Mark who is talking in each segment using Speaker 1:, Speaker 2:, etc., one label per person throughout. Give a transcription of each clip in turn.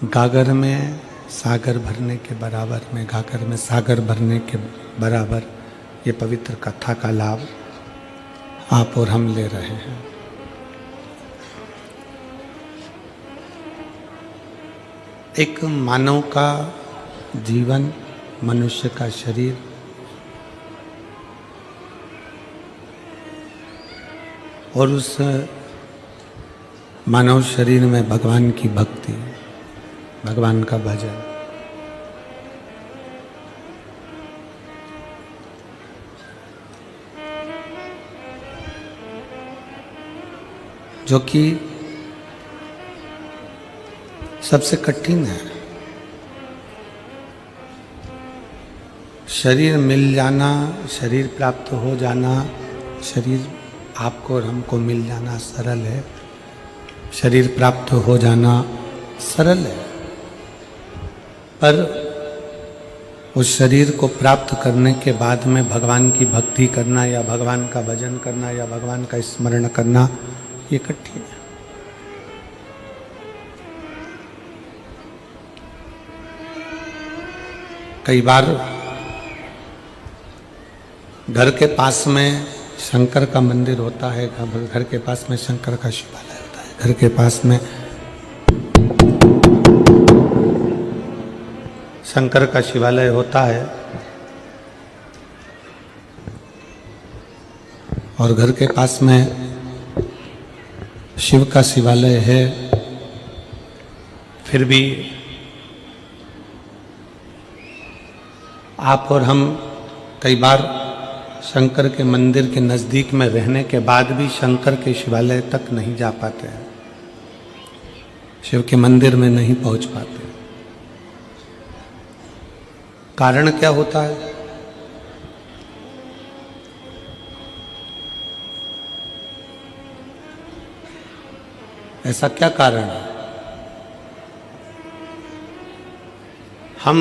Speaker 1: गागर में सागर भरने के बराबर में, गागर में सागर भरने के बराबर ये पवित्र कथा का लाभ आप और हम ले रहे हैं। एक मानव का जीवन, मनुष्य का शरीर और उस मानव शरीर में भगवान की भक्ति, भगवान का भजन, जो कि सबसे कठिन है। शरीर मिल जाना, शरीर प्राप्त हो जाना, शरीर आपको और हमको मिल जाना सरल है, शरीर प्राप्त हो जाना सरल है, पर उस शरीर को प्राप्त करने के बाद में भगवान की भक्ति करना या भगवान का भजन करना या भगवान का स्मरण करना ये कठिन है। कई बार घर के पास में शंकर का मंदिर होता है, घर के पास में शंकर का शिवालय होता है, घर के पास में शंकर का शिवालय होता है और घर के पास में शिव का शिवालय है, फिर भी आप और हम कई बार शंकर के मंदिर के नज़दीक में रहने के बाद भी शंकर के शिवालय तक नहीं जा पाते हैं, शिव के मंदिर में नहीं पहुंच पाते। कारण क्या होता है? ऐसा क्या कारण है? हम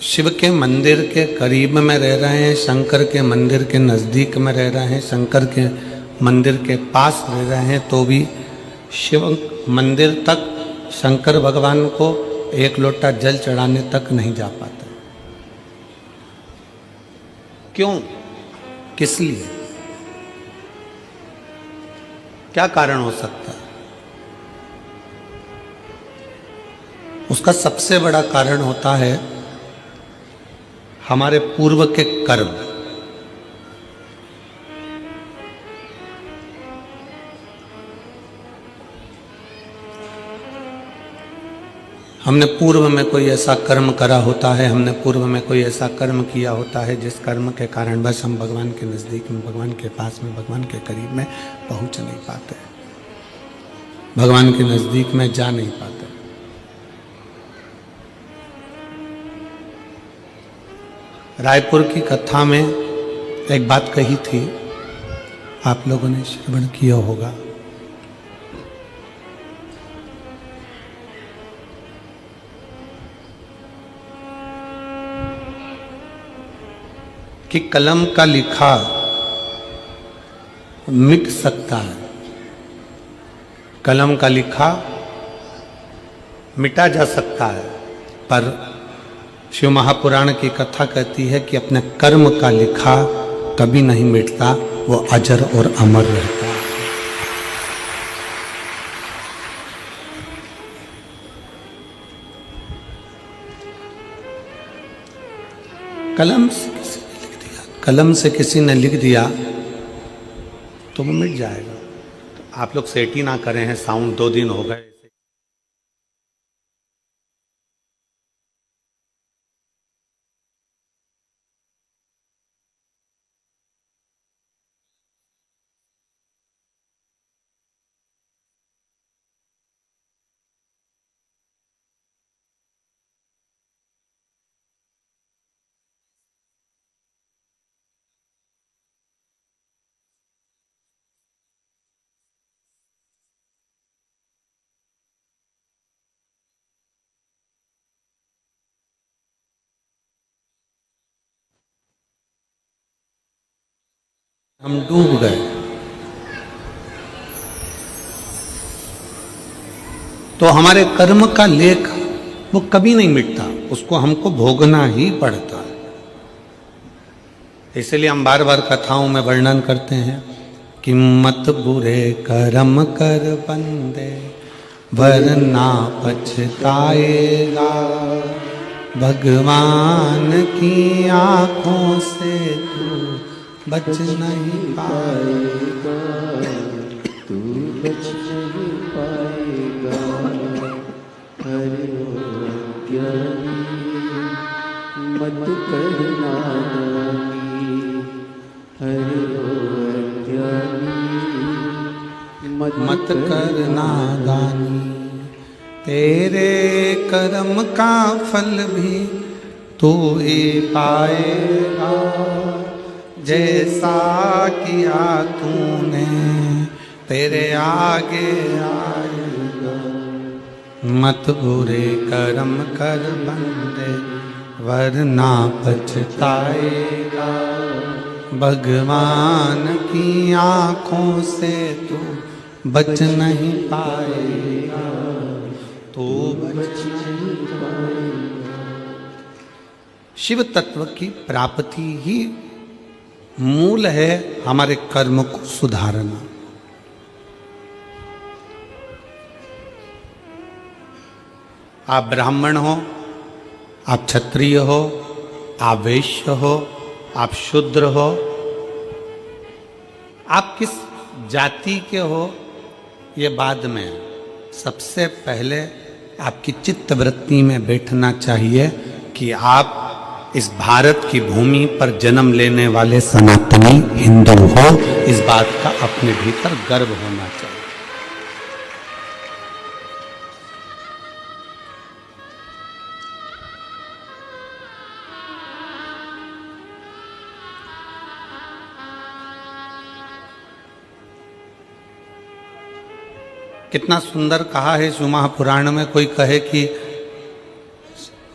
Speaker 1: शिव के मंदिर के करीब में रह रहे हैं, शंकर के मंदिर के नज़दीक में रह रहे हैं, शंकर के मंदिर के पास रह रहे हैं, तो भी शिव मंदिर तक शंकर भगवान को एक लोटा जल चढ़ाने तक नहीं जा पाते। क्यों? किस लिए? क्या कारण हो सकता है? उसका सबसे बड़ा कारण होता है हमारे पूर्व के कर्म। हमने पूर्व में कोई ऐसा कर्म करा होता है, हमने पूर्व में कोई ऐसा कर्म किया होता है जिस कर्म के कारण बस हम भगवान के नज़दीक में, भगवान के पास में, भगवान के करीब में पहुंच नहीं पाते, भगवान के नज़दीक में जा नहीं पाते। रायपुर की कथा में एक बात कही थी, आप लोगों ने श्रवण किया होगा, कि कलम का लिखा मिट सकता है, कलम का लिखा मिटा जा सकता है, पर शिव महापुराण की कथा कहती है कि अपने कर्म का लिखा कभी नहीं मिटता, वो अजर और अमर रहता है। कलम से किसी ने लिख दिया तो वो मिट जाएगा। तो आप लोग सेट ही ना करें हैं, साउंड 2 दिन हो गए। हम डूब गए। तो हमारे कर्म का लेख वो कभी नहीं मिटता, उसको हमको भोगना ही पड़ता है। इसलिए हम बार बार कथाओं में वर्णन करते हैं कि मत बुरे कर्म कर बंदे वरना पछताएगा, भगवान की आंखों से तू बच नहीं पाएगा,
Speaker 2: तू बच नहीं पाएगा। हरि ज्ञानी मत करना दानी, हरि ज्ञानी
Speaker 1: मत करना दानी, तेरे कर्म का फल भी तू ही पाएगा, जैसा किया तूने तेरे आगे आएगा। मत बुरे कर्म कर बंदे वरना पछताएगा, भगवान की आंखों से तू बच नहीं पाएगा, तू बच नहीं पाएगा। शिव तत्व की प्राप्ति ही मूल है हमारे कर्म को सुधारना। आप ब्राह्मण हो, आप क्षत्रिय हो, आप वैश्य हो, आप शूद्र हो, आप किस जाति के हो ये बाद में, सबसे पहले आपकी चित्त वृत्ति में बैठना चाहिए कि आप इस भारत की भूमि पर जन्म लेने वाले सनातनी हिंदू हो। इस बात का अपने भीतर गर्व होना चाहिए। कितना सुंदर कहा है शिव महापुराण में। कोई कहे कि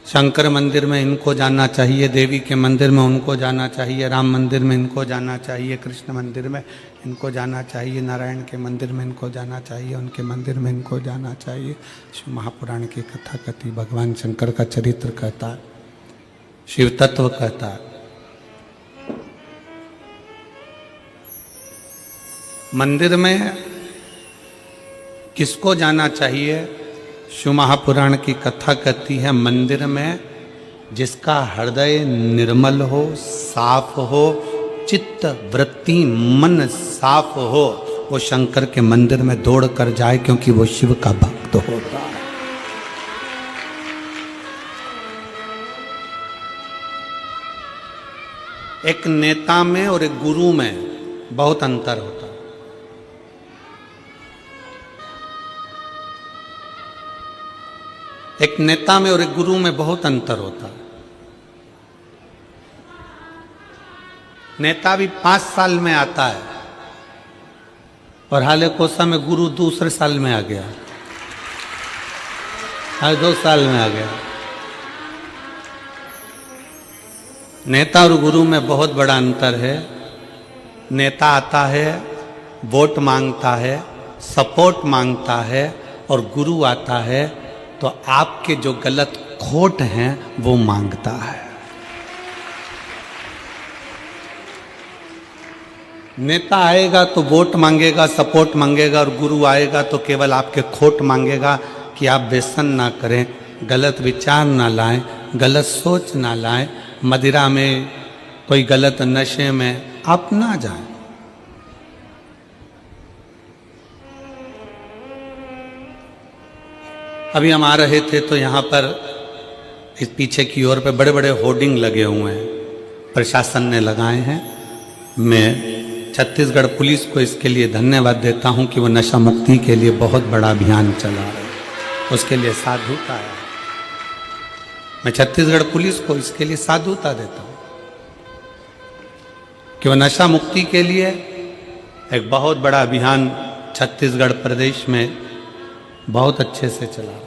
Speaker 1: शंकर मंदिर में इनको जाना चाहिए, देवी के मंदिर में उनको जाना चाहिए, राम मंदिर में इनको जाना चाहिए, कृष्ण मंदिर में इनको जाना चाहिए, नारायण के मंदिर में इनको जाना चाहिए, उनके मंदिर में इनको जाना चाहिए। शिव महापुराण की कथा कहती, भगवान शंकर का चरित्र कहता है, शिव तत्व कहता है। मंदिर में किसको जाना चाहिए? शिव महापुराण की कथा कहती है, मंदिर में जिसका हृदय निर्मल हो, साफ हो, चित्त वृत्ति मन साफ हो, वो शंकर के मंदिर में दौड़ कर जाए, क्योंकि वो शिव का भक्त होता है। एक नेता में और एक गुरु में बहुत अंतर होता है। एक नेता में और एक गुरु में बहुत अंतर होता है। नेता भी 5 साल में आता है और हाले कोसा में गुरु दूसरे साल में आ गया, हर 2 साल में आ गया। नेता और गुरु में बहुत बड़ा अंतर है। नेता आता है, वोट मांगता है, सपोर्ट मांगता है, और गुरु आता है तो आपके जो गलत खोट हैं वो मांगता है। नेता आएगा तो वोट मांगेगा, सपोर्ट मांगेगा, और गुरु आएगा तो केवल आपके खोट मांगेगा कि आप व्यसन ना करें, गलत विचार ना लाएं, गलत सोच ना लाएं, मदिरा में कोई गलत नशे में आप ना जाएं। अभी हम आ रहे थे तो यहाँ पर इस पीछे की ओर पे बड़े बड़े होर्डिंग लगे हुए हैं, प्रशासन ने लगाए हैं। मैं छत्तीसगढ़ पुलिस को इसके लिए धन्यवाद देता हूँ कि वो नशा मुक्ति के लिए बहुत बड़ा अभियान चला रहे हैं, उसके लिए साधुता है। मैं छत्तीसगढ़ पुलिस को इसके लिए साधुता देता हूँ कि वो नशा मुक्ति के लिए एक बहुत बड़ा अभियान छत्तीसगढ़ प्रदेश में बहुत अच्छे से चला रहा है।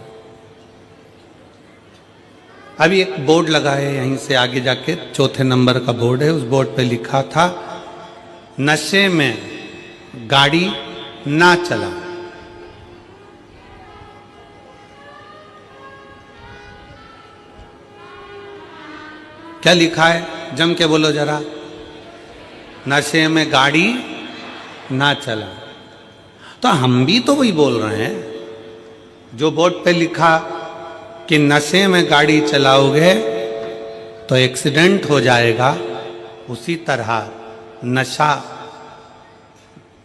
Speaker 1: अभी एक बोर्ड लगा है यहीं से आगे जाके, 4थे नंबर का बोर्ड है, उस बोर्ड पे लिखा था, नशे में गाड़ी ना चला। क्या लिखा है, जम के बोलो जरा। नशे में गाड़ी ना चला। तो हम भी तो वही बोल रहे हैं, जो बोर्ड पे लिखा कि नशे में गाड़ी चलाओगे तो एक्सीडेंट हो जाएगा, उसी तरह नशा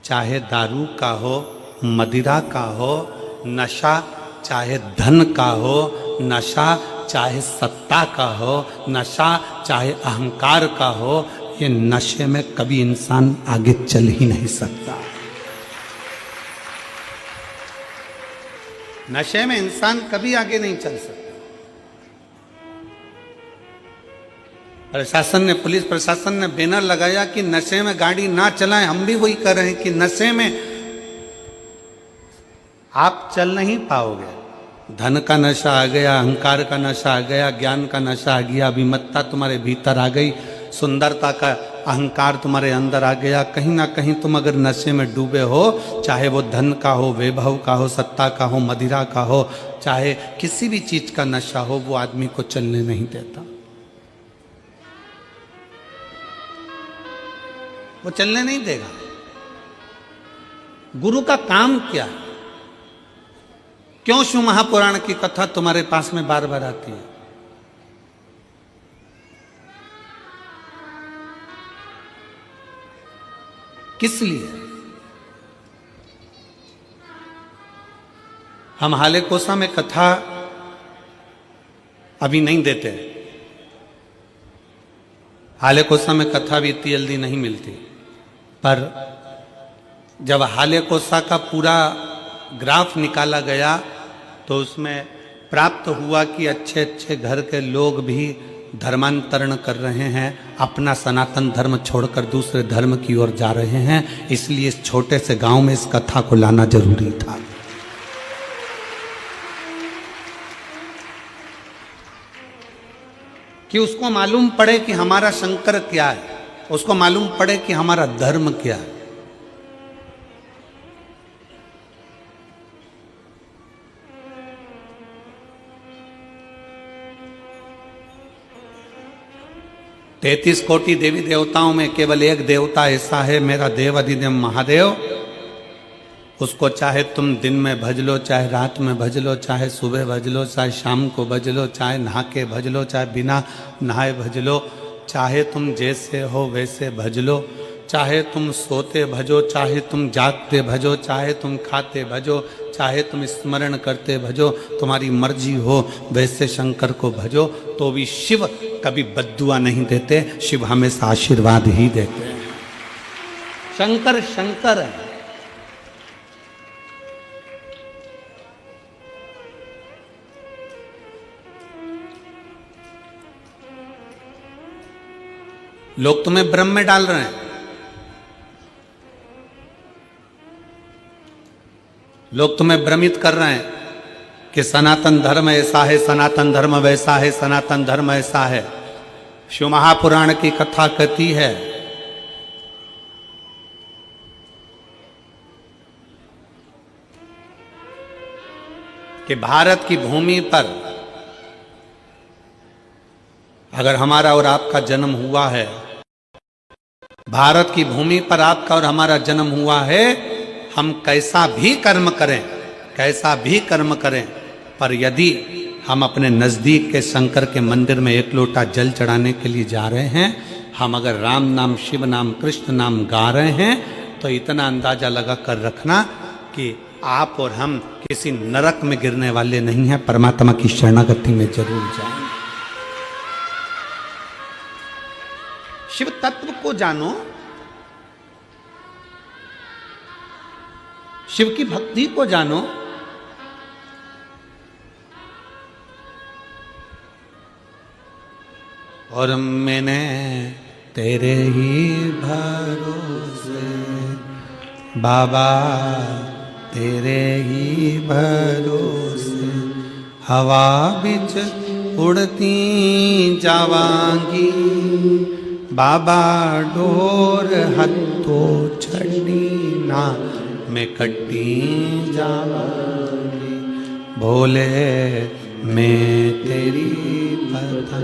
Speaker 1: चाहे दारू का हो, मदिरा का हो, नशा चाहे धन का हो, नशा चाहे सत्ता का हो, नशा चाहे अहंकार का हो, ये नशे में कभी इंसान आगे चल ही नहीं सकता। नशे में इंसान कभी आगे नहीं चल सकता। प्रशासन ने, पुलिस प्रशासन ने बैनर लगाया कि नशे में गाड़ी ना चलाएं। हम भी वही कर रहे हैं कि नशे में आप चल नहीं पाओगे। धन का नशा आ गया, अहंकार का नशा आ गया, ज्ञान का नशा आ गया, विमत्ता तुम्हारे भीतर आ गई, सुंदरता का अहंकार तुम्हारे अंदर आ गया। कहीं ना कहीं तुम अगर नशे में डूबे हो, चाहे वो धन का हो, वैभव का हो, सत्ता का हो, मदिरा का हो, चाहे किसी भी चीज का नशा हो, वो आदमी को चलने नहीं देता। वो चलने नहीं देगा। गुरु का काम क्या है? क्यों शिव महापुराण की कथा तुम्हारे पास में बार बार आती है? किस लिए? हम हाले कोसा में कथा अभी नहीं देते। हाले कोसा में कथा भी इतनी जल्दी नहीं मिलती, पर जब हाले कोसा का पूरा ग्राफ निकाला गया तो उसमें प्राप्त हुआ कि अच्छे अच्छे घर के लोग भी धर्मांतरण कर रहे हैं, अपना सनातन धर्म छोड़कर दूसरे धर्म की ओर जा रहे हैं। इसलिए इस छोटे से गांव में इस कथा को लाना जरूरी था। कि उसको मालूम पड़े कि हमारा शंकर क्या है, उसको मालूम पड़े कि हमारा धर्म क्या है। तैतीस कोटि देवी देवताओं में केवल एक देवता ऐसा है, मेरा देव अधिदेव महादेव। उसको चाहे तुम दिन में भज लो, चाहे रात में भज लो, चाहे सुबह भज लो, चाहे शाम को भज लो, चाहे नहा के भज लो, चाहे बिना नहाए भज लो, चाहे तुम जैसे हो वैसे भज लो, चाहे तुम सोते भजो, चाहे तुम जागते भजो, चाहे तुम खाते भजो, चाहे तुम स्मरण करते भजो, तुम्हारी मर्जी हो वैसे शंकर को भजो। तो भी शिव कभी बद्दुआ नहीं देते, शिव हमेशा आशीर्वाद ही देते हैं। शंकर शंकर है। लोग तुम्हें भ्रम में डाल रहे हैं, लोग तुम्हें भ्रमित कर रहे हैं कि सनातन धर्म ऐसा है, सनातन धर्म वैसा है, सनातन धर्म ऐसा है। शिव महापुराण की कथा कहती है कि भारत की भूमि पर अगर हमारा और आपका जन्म हुआ है, भारत की भूमि पर आपका और हमारा जन्म हुआ है, हम कैसा भी कर्म करें, कैसा भी कर्म करें, पर यदि हम अपने नज़दीक के शंकर के मंदिर में एक लोटा जल चढ़ाने के लिए जा रहे हैं, हम अगर राम नाम, शिव नाम, कृष्ण नाम गा रहे हैं, तो इतना अंदाजा लगा कर रखना कि आप और हम किसी नरक में गिरने वाले नहीं हैं, परमात्मा की शरणागति में जरूर जाएंगे। शिव तत्व को जानो, शिव की भक्ति को जानो। और मैंने तेरे ही भरोसे बाबा, तेरे ही भरोसे हवा बिच उड़ती जावांगी, बाबा डोर हथो छड़ी ना मैं कटी जावांगी, भोले मैं तेरी पता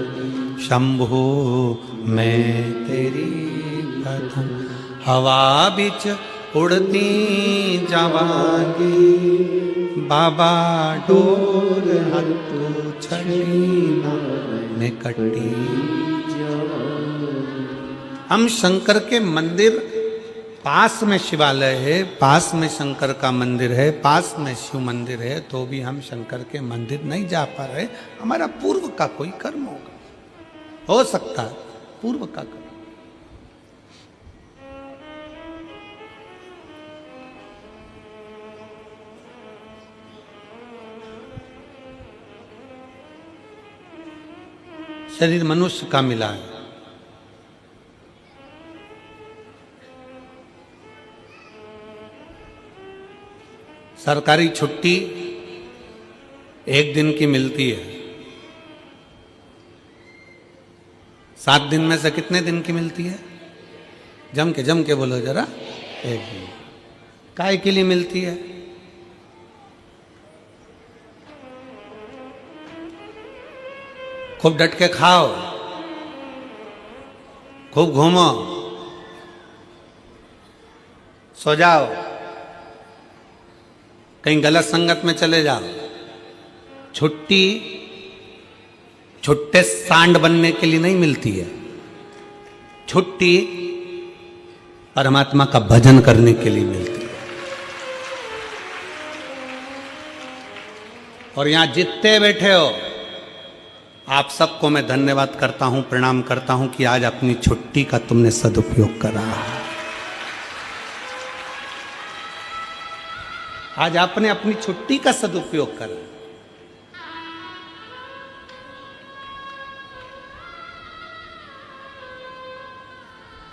Speaker 1: शंभु मैं तेरी प्रथम हवा बिच उड़ती जावांगी बाबा डोर हत्तू छड़ी में कटी। हम शंकर के मंदिर, पास में शिवालय है, पास में शंकर का मंदिर है, पास में शिव मंदिर है, तो भी हम शंकर के मंदिर नहीं जा पा रहे। हमारा पूर्व का कोई कर्म होगा, हो सकता है पूर्व का कर्म। शरीर मनुष्य का मिला है, सरकारी छुट्टी एक दिन की मिलती है, 7 दिन में से कितने दिन की मिलती है? जम के बोलो जरा। एक दिन। काय के लिए मिलती है? खूब डट के खाओ, खूब घूमो, सो जाओ, कहीं गलत संगत में चले जाओ। छुट्टी छुट्टे सांड बनने के लिए नहीं मिलती है, छुट्टी परमात्मा का भजन करने के लिए मिलती है। और यहां जितने बैठे हो आप सबको मैं धन्यवाद करता हूं, प्रणाम करता हूं कि आज अपनी छुट्टी का तुमने सदुपयोग करा। आज आपने अपनी छुट्टी का सदुपयोग करा।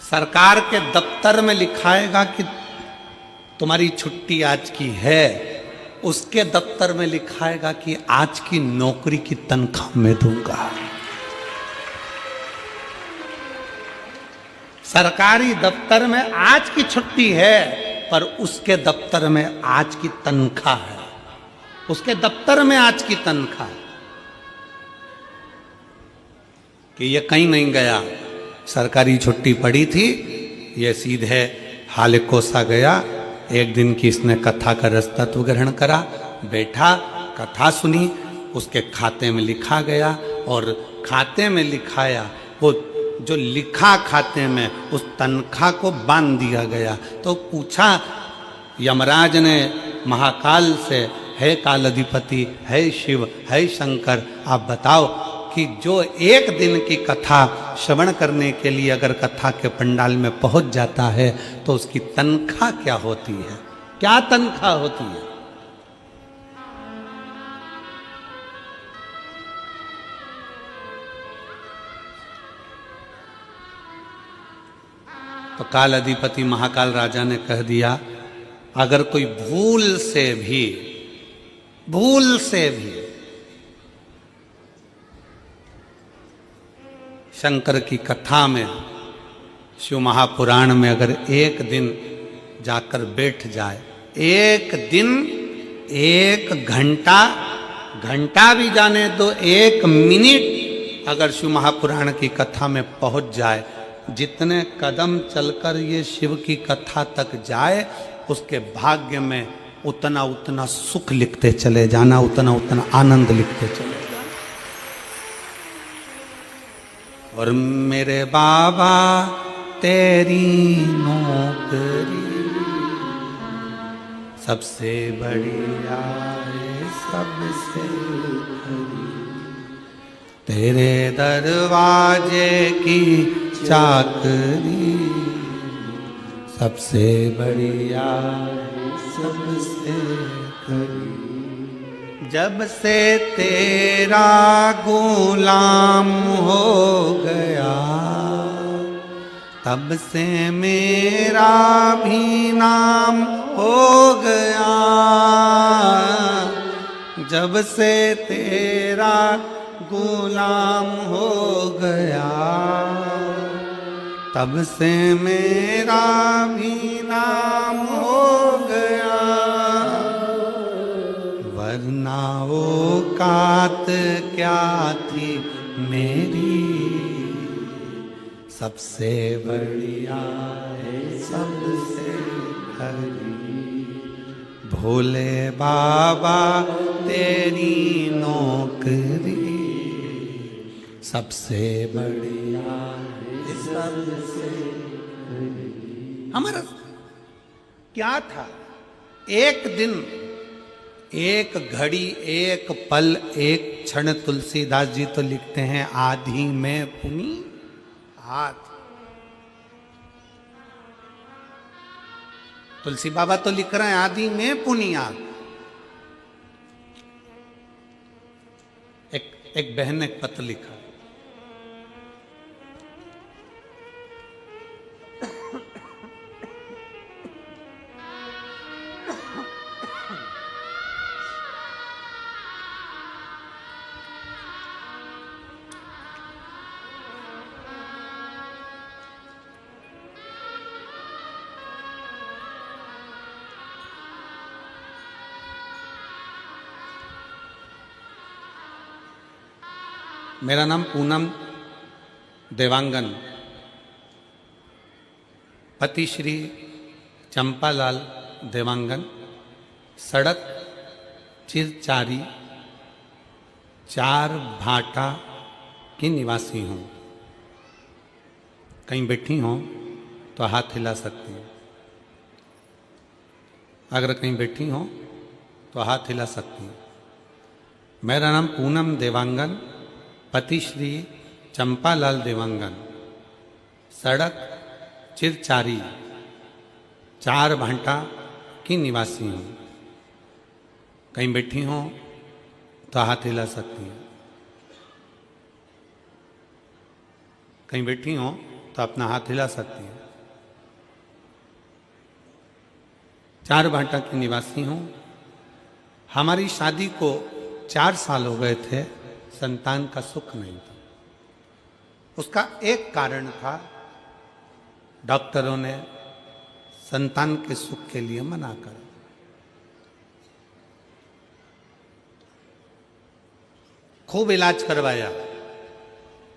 Speaker 1: सरकार के दफ्तर में लिखाएगा कि तुम्हारी छुट्टी आज की है, उसके दफ्तर में लिखाएगा कि आज की नौकरी की तनख्वाह मैं दूंगा। सरकारी दफ्तर में आज की छुट्टी है, पर उसके दफ्तर में आज की तनख्वाह है, उसके दफ्तर में आज की तनख्वाह है। कि ये कहीं नहीं गया, सरकारी छुट्टी पड़ी थी, ये सीधे हालेकोसा गया। एक दिन की इसने कथा का रसतत्व ग्रहण करा, बैठा, कथा सुनी, उसके खाते में लिखा गया। और खाते में लिखाया, वो जो लिखा खाते में, उस तनख्वाह को बांध दिया गया। तो पूछा यमराज ने महाकाल से, है काल अधिपति, है शिव, है शंकर, आप बताओ कि जो एक दिन की कथा श्रवण करने के लिए अगर कथा के पंडाल में पहुंच जाता है तो उसकी तनख्वाह क्या होती है? क्या तनख्वाह होती है? तो काल अधिपति महाकाल राजा ने कह दिया, अगर कोई भूल से भी शंकर की कथा में, शिव महापुराण में अगर एक दिन जाकर बैठ जाए, एक दिन, एक घंटा भी जाने दो, 1 मिनट अगर शिव महापुराण की कथा में पहुंच जाए, जितने कदम चलकर ये शिव की कथा तक जाए, उसके भाग्य में उतना उतना सुख लिखते चले जाना, उतना उतना आनंद लिखते चले जाना। और मेरे बाबा तेरी नौकरी सबसे बढ़िया है, सबसे खरी, तेरे दरवाजे की चाकरी सबसे बढ़िया है, सबसे खरी। जब से तेरा गुलाम हो गया, तब से मेरा भी नाम हो गया। जब से तेरा गुलाम हो गया, तब से मेरा भी नाम हो गया। वरना वो कात क्या थी मेरी, सबसे बढ़िया है सबसे हरी, भोले बाबा तेरी नौकरी, सबसे बढ़िया है सबसे हरी। हमारा क्या था? एक दिन, एक घड़ी, एक पल, एक क्षण। तुलसीदास जी तो लिखते हैं आधी में पुनी हाथ। तुलसी बाबा तो लिख रहे हैं आदि में पुनियाद। एक बहन ने एक पत्र लिखा, मेरा नाम पूनम देवांगन, पति श्री चंपालाल देवांगन, सड़क चिरचारी 4 भाटा की निवासी हूँ। कहीं बैठी हो तो हाथ हिला सकती हैं। अगर कहीं बैठी हो तो हाथ हिला सकती हैं। मेरा नाम पूनम देवांगन, पति श्री चंपालाल देवांगन, सड़क चिरचारी 4 भाटा की निवासी हूँ। कहीं बैठी हो तो हाथ हिला सकती हैं। कहीं बैठी हो तो अपना हाथ हिला सकती हैं। 4 भाटा की निवासी हूँ। हमारी शादी को 4 साल हो गए थे, संतान का सुख नहीं था। उसका एक कारण था, डॉक्टरों ने संतान के सुख के लिए मना कर। खूब इलाज करवाया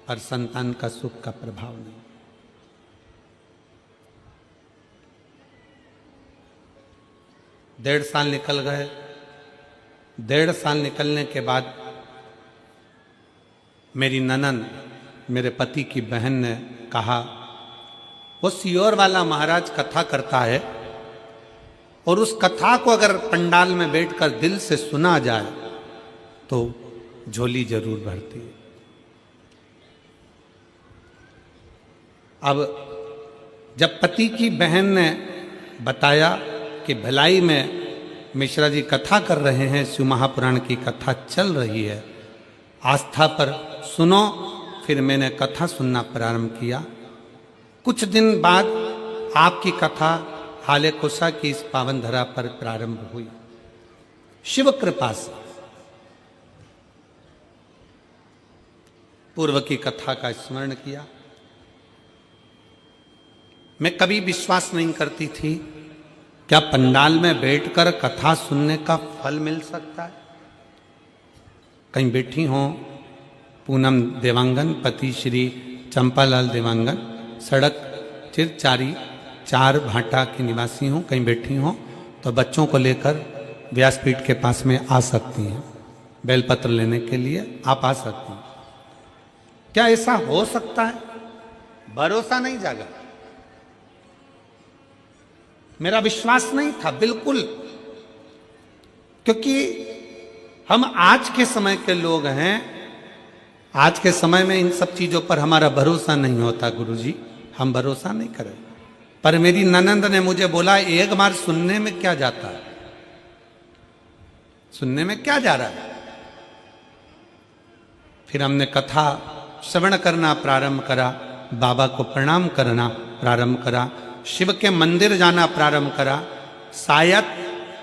Speaker 1: पर संतान का सुख का प्रभाव नहीं। 1.5 साल निकल गए। 1.5 साल निकलने के बाद मेरी ननंद, मेरे पति की बहन ने कहा, वो सियोर वाला महाराज कथा करता है और उस कथा को अगर पंडाल में बैठकर दिल से सुना जाए तो झोली जरूर भरती है। अब जब पति की बहन ने बताया कि भिलाई में मिश्रा जी कथा कर रहे हैं, शिव महापुराण की कथा चल रही है, आस्था पर सुनो, फिर मैंने कथा सुनना प्रारंभ किया। कुछ दिन बाद आपकी कथा हाले कुशा की इस पावन धरा पर प्रारंभ हुई। शिव कृपा से पूर्व की कथा का स्मरण किया। मैं कभी विश्वास नहीं करती थी क्या पंडाल में बैठकर कथा सुनने का फल मिल सकता है। कहीं बैठी हो, पूनम देवांगन, पति श्री चंपालाल देवांगन, सड़क चिरचारी 4 भाटा की निवासी हूँ। कहीं बैठी हो तो बच्चों को लेकर व्यासपीठ के पास में आ सकती हैं। बेलपत्र लेने के लिए आप आ सकती हैं। क्या ऐसा हो सकता है? भरोसा नहीं जागा, मेरा विश्वास नहीं था बिल्कुल, क्योंकि हम आज के समय के लोग हैं। आज के समय में इन सब चीजों पर हमारा भरोसा नहीं होता। गुरुजी, हम भरोसा नहीं करें। पर मेरी ननंद ने मुझे बोला, एक बार सुनने में क्या जाता है, सुनने में क्या जा रहा है। फिर हमने कथा श्रवण करना प्रारंभ करा, बाबा को प्रणाम करना प्रारंभ करा, शिव के मंदिर जाना प्रारंभ करा। शायद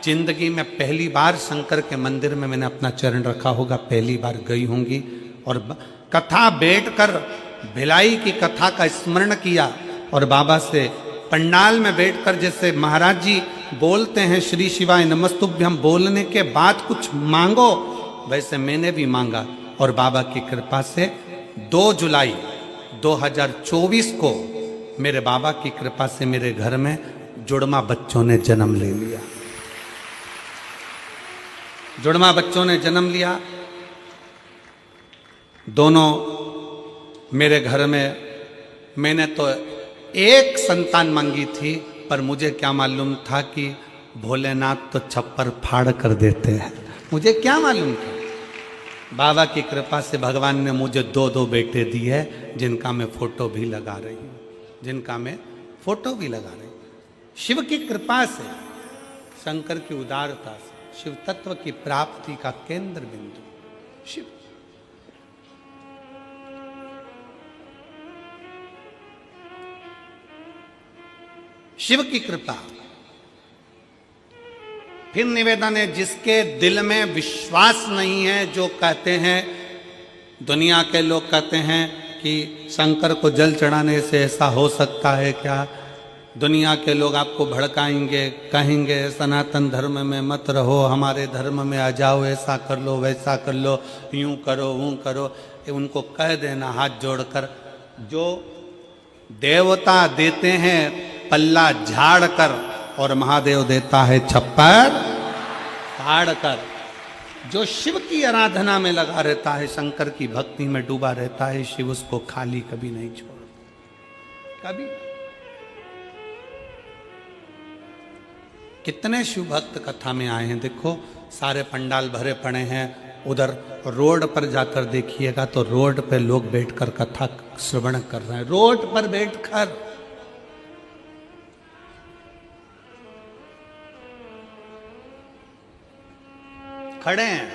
Speaker 1: जिंदगी में पहली बार शंकर के मंदिर में मैंने अपना चरण रखा होगा, पहली बार गई होंगी। और कथा बैठकर भिलाई की कथा का स्मरण किया और बाबा से पंडाल में बैठकर, जैसे महाराज जी बोलते हैं श्री शिवाय नमस्तुभ्यम, बोलने के बाद कुछ मांगो, वैसे मैंने भी मांगा। और बाबा की कृपा से 2 जुलाई 2024 को मेरे बाबा की कृपा से मेरे घर में जुड़वा बच्चों ने जन्म ले लिया। जुड़वा बच्चों ने जन्म लिया। दोनों मेरे घर में, मैंने तो एक संतान मांगी थी, पर मुझे क्या मालूम था कि भोलेनाथ तो छप्पर फाड़ कर देते हैं। मुझे क्या मालूम था। बाबा की कृपा से भगवान ने मुझे 2 बेटे दिए हैं, जिनका मैं फोटो भी लगा रही हूं, जिनका मैं फोटो भी लगा रही हूं। शिव की कृपा से, शंकर की उदारता से, शिव तत्व की प्राप्ति का केंद्र बिंदु शिव। शिव की कृपा। फिर निवेदन है, जिसके दिल में विश्वास नहीं है, जो कहते हैं, दुनिया के लोग कहते हैं कि शंकर को जल चढ़ाने से ऐसा हो सकता है क्या, दुनिया के लोग आपको भड़काएंगे, कहेंगे सनातन धर्म में मत रहो, हमारे धर्म में आ जाओ, ऐसा कर लो, वैसा कर लो, यूं करो, वो करो। उनको कह देना हाथ जोड़कर, जो देवता देते हैं पल्ला झाड़ कर, और महादेव देता है छप्पर फाड़ कर। जो शिव की आराधना में लगा रहता है, शंकर की भक्ति में डूबा रहता है, शिव उसको खाली कभी नहीं छोड़ता, कभी। कितने शिव भक्त कथा में आए हैं, देखो सारे पंडाल भरे पड़े हैं। उधर रोड पर जाकर देखिएगा तो रोड पे लोग बैठकर कथा श्रवण कर रहे हैं, रोड पर बैठकर। खड़े हैं,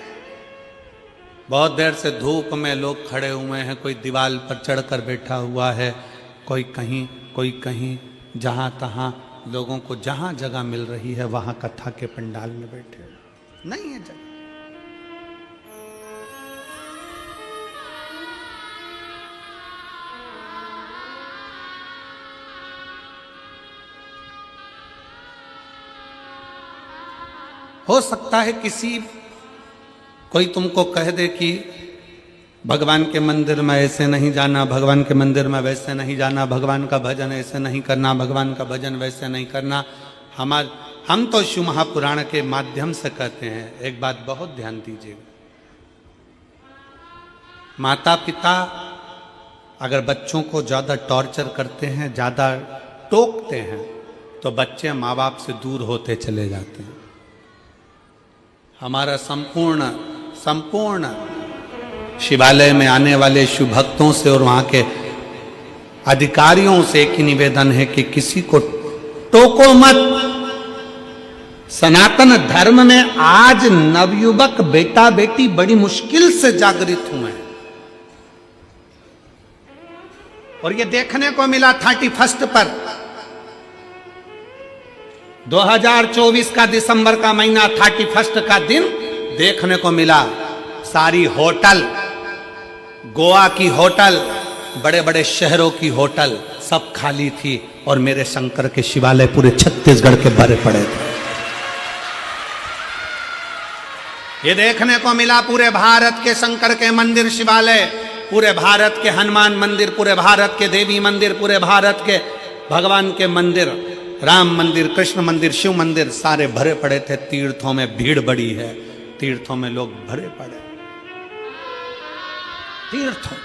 Speaker 1: बहुत देर से धूप में लोग खड़े हुए हैं, कोई दीवार पर चढ़कर बैठा हुआ है, कोई कहीं, जहां तहां लोगों को जहां जगह मिल रही है वहां कथा के पंडाल में बैठे। नहीं है जगह। हो सकता है कोई तुमको कह दे कि भगवान के मंदिर में ऐसे नहीं जाना, भगवान के मंदिर में वैसे नहीं जाना, भगवान का भजन ऐसे नहीं करना, भगवान का भजन वैसे नहीं करना। हम तो शिव महापुराण के माध्यम से कहते हैं, एक बात बहुत ध्यान दीजिएगा। माता पिता अगर बच्चों को ज्यादा टॉर्चर करते हैं, ज्यादा टोकते हैं, तो बच्चे माँ बाप से दूर होते चले जाते हैं। हमारा संपूर्ण शिवालय में आने वाले शिव भक्तों से और वहां के अधिकारियों से एक ही निवेदन है कि किसी को टोको मत। सनातन धर्म में आज नवयुवक बेटा बेटी बड़ी मुश्किल से जागृत हुए हैं, और ये देखने को मिला 31 पर 2024 का दिसंबर का महीना 31 का दिन देखने को मिला। सारी होटल, गोवा की होटल, बड़े बड़े शहरों की होटल सब खाली थी, और मेरे शंकर के शिवालय पूरे छत्तीसगढ़ के भरे पड़े थे। ये देखने को मिला पूरे भारत के शंकर के मंदिर शिवालय, पूरे भारत के हनुमान मंदिर, पूरे भारत के देवी मंदिर, पूरे भारत के भगवान के मंदिर, राम मंदिर, कृष्ण मंदिर, शिव मंदिर सारे भरे पड़े थे। तीर्थों में भीड़ बड़ी है, तीर्थों में लोग भरे पड़े, तीर्थों।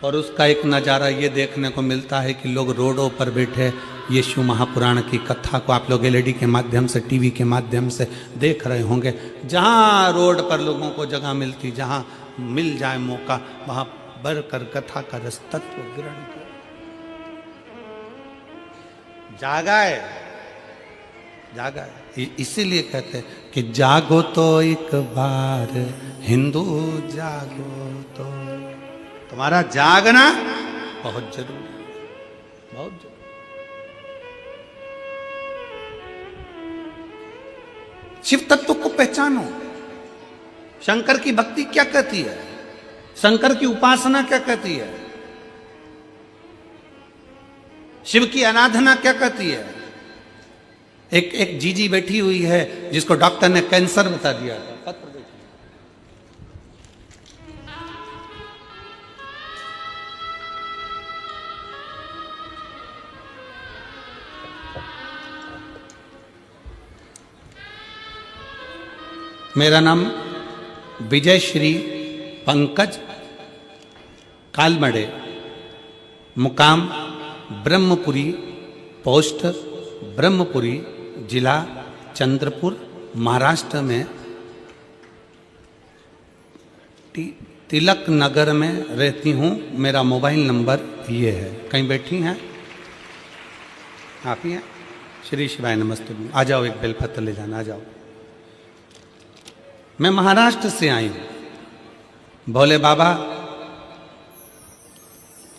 Speaker 1: और उसका एक नज़ारा ये देखने को मिलता है कि लोग रोडों पर बैठे ये शिव महापुराण की कथा को आप लोग एलईडी के माध्यम से, टीवी के माध्यम से देख रहे होंगे। जहाँ रोड पर लोगों को जगह मिलती, जहाँ मिल जाए मौका, वहाँ बढ़कर कथा का रस तत्व ग्रहण कर। जागा है, इसीलिए कहते हैं कि जागो तो एक बार हिंदू, जागो तो। तुम्हारा जागना बहुत जरूरी है, बहुत जरूरी। शिव तत्व को पहचानो। शंकर की भक्ति क्या कहती है, शंकर की उपासना क्या कहती है, शिव की आराधना क्या कहती है। एक जीजी बैठी हुई है जिसको डॉक्टर ने कैंसर बता दिया था, पत्र देखिए। मेरा नाम विजय श्री पंकज कालमड़े, मुकाम ब्रह्मपुरी, पोस्ट ब्रह्मपुरी, जिला चंद्रपुर, महाराष्ट्र में तिलक नगर में रहती हूँ। मेरा मोबाइल नंबर ये है। कहीं बैठी हैं आप ही हैं? श्री शिवाय नमस्ते। आ जाओ, एक बेलपत्र ले जाना, आ जाओ। मैं महाराष्ट्र से आई हूँ। भोले बाबा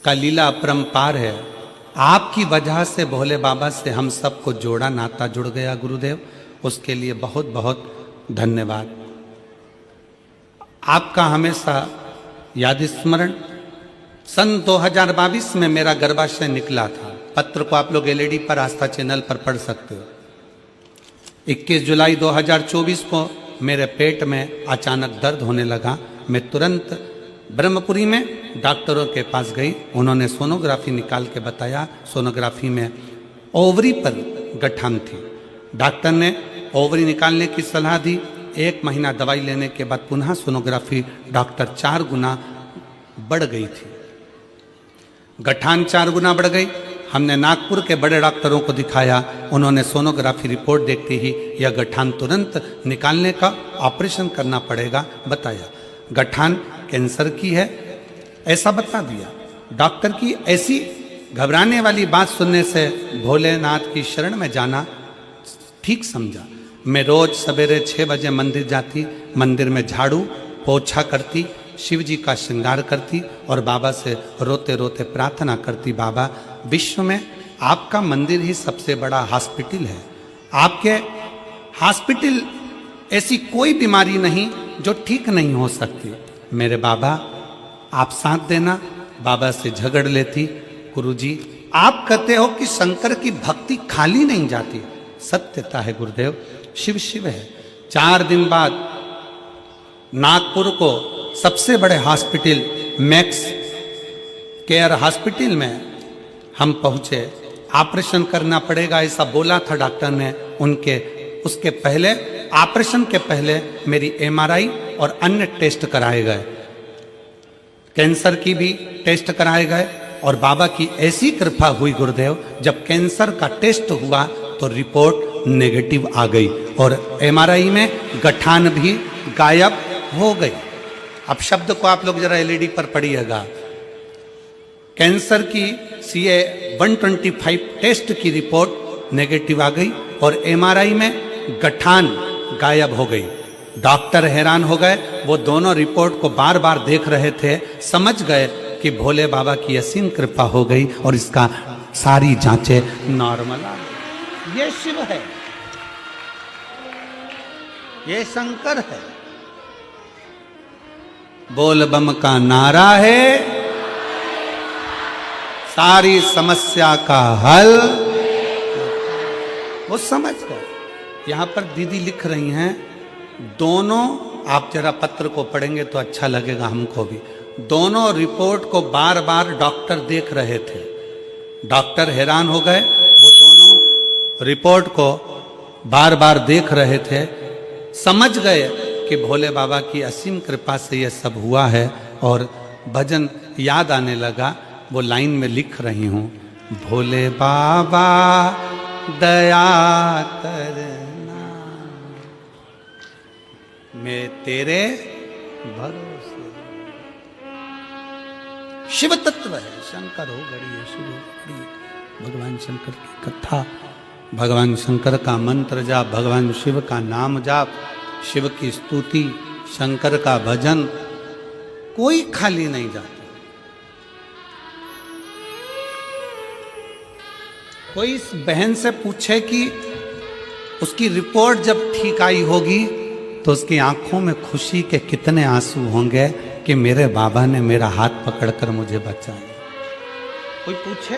Speaker 1: का लीला अपरंपार है। आपकी वजह से भोले बाबा से हम सबको जोड़ा, नाता जुड़ गया गुरुदेव, उसके लिए बहुत बहुत धन्यवाद। आपका हमेशा याद स्मरण। सन 2022 में मेरा गर्भाशय निकला था। पत्र को आप लोग एलईडी पर, आस्था चैनल पर पढ़ सकते हो। 21 जुलाई 2024 को मेरे पेट में अचानक दर्द होने लगा। मैं तुरंत ब्रह्मपुरी में डॉक्टरों के पास गई। उन्होंने सोनोग्राफी निकाल के बताया, सोनोग्राफी में ओवरी पर गठान थी। डॉक्टर ने ओवरी निकालने की सलाह दी। 1 महीना दवाई लेने के बाद पुनः सोनोग्राफी डॉक्टर 4 गुना बढ़ गई थी। गठान 4 गुना बढ़ गई। हमने नागपुर के बड़े डॉक्टरों को दिखाया। उन्होंने सोनोग्राफी रिपोर्ट देखते ही यह गठान तुरंत निकालने का ऑपरेशन करना पड़ेगा बताया। गठान कैंसर की है ऐसा बता दिया। डॉक्टर की ऐसी घबराने वाली बात सुनने से भोलेनाथ की शरण में जाना ठीक समझा। मैं रोज सवेरे 6 बजे मंदिर जाती, मंदिर में झाड़ू पोछा करती, शिव जी का श्रृंगार करती और बाबा से रोते रोते प्रार्थना करती, बाबा विश्व में आपका मंदिर ही सबसे बड़ा हॉस्पिटल है। आपके हॉस्पिटल ऐसी कोई बीमारी नहीं जो ठीक नहीं हो सकती। मेरे बाबा आप साथ देना। बाबा से झगड़ लेती, गुरुजी आप कहते हो कि शंकर की भक्ति खाली नहीं जाती। सत्यता है गुरुदेव, शिव शिव है। 4 दिन बाद नागपुर को सबसे बड़े हॉस्पिटल मैक्स केयर हॉस्पिटल में हम पहुंचे। ऑपरेशन करना पड़ेगा ऐसा बोला था डॉक्टर ने। उसके पहले, ऑपरेशन के पहले मेरी एमआरआई और अन्य टेस्ट कराए गए, कैंसर की भी टेस्ट कराए गए। और बाबा की ऐसी कृपा हुई गुरुदेव, जब कैंसर का टेस्ट हुआ तो रिपोर्ट नेगेटिव आ गई और एमआरआई में गठान भी गायब हो गई। अब शब्द को आप लोग जरा एलईडी पर पढ़िएगा। कैंसर की CA 125 टेस्ट की रिपोर्ट नेगेटिव आ गई और एमआरआई में गठान गायब हो गई। डॉक्टर हैरान हो गए। वो दोनों रिपोर्ट को बार बार देख रहे थे। समझ गए कि भोले बाबा की असीम कृपा हो गई और इसका सारी जांचें नॉर्मल आ गई। ये शिव है, ये शंकर है। बोल बम का नारा है, सारी समस्या का हल। वो समझ गए। यहां पर दीदी लिख रही हैं, दोनों, आप जरा पत्र को पढ़ेंगे तो अच्छा लगेगा हमको भी। दोनों रिपोर्ट को बार बार डॉक्टर देख रहे थे। डॉक्टर हैरान हो गए। वो दोनों रिपोर्ट को बार बार देख रहे थे। समझ गए कि भोले बाबा की असीम कृपा से यह सब हुआ है। और भजन याद आने लगा। वो लाइन में लिख रही हूँ, भोले बाबा दया करना, मैं तेरे भरोसे। शिव तत्व है, शंकर हो गड़ी है, शिव हो गड़ी है। भगवान शंकर की कथा, भगवान शंकर का मंत्र जाप, भगवान शिव का नाम जाप, शिव की स्तुति, शंकर का भजन, कोई खाली नहीं जाता। कोई इस बहन से पूछे कि उसकी रिपोर्ट जब ठीक आई होगी तो उसकी आंखों में खुशी के कितने आंसू होंगे कि मेरे बाबा ने मेरा हाथ पकड़कर मुझे बचाया। कोई पूछे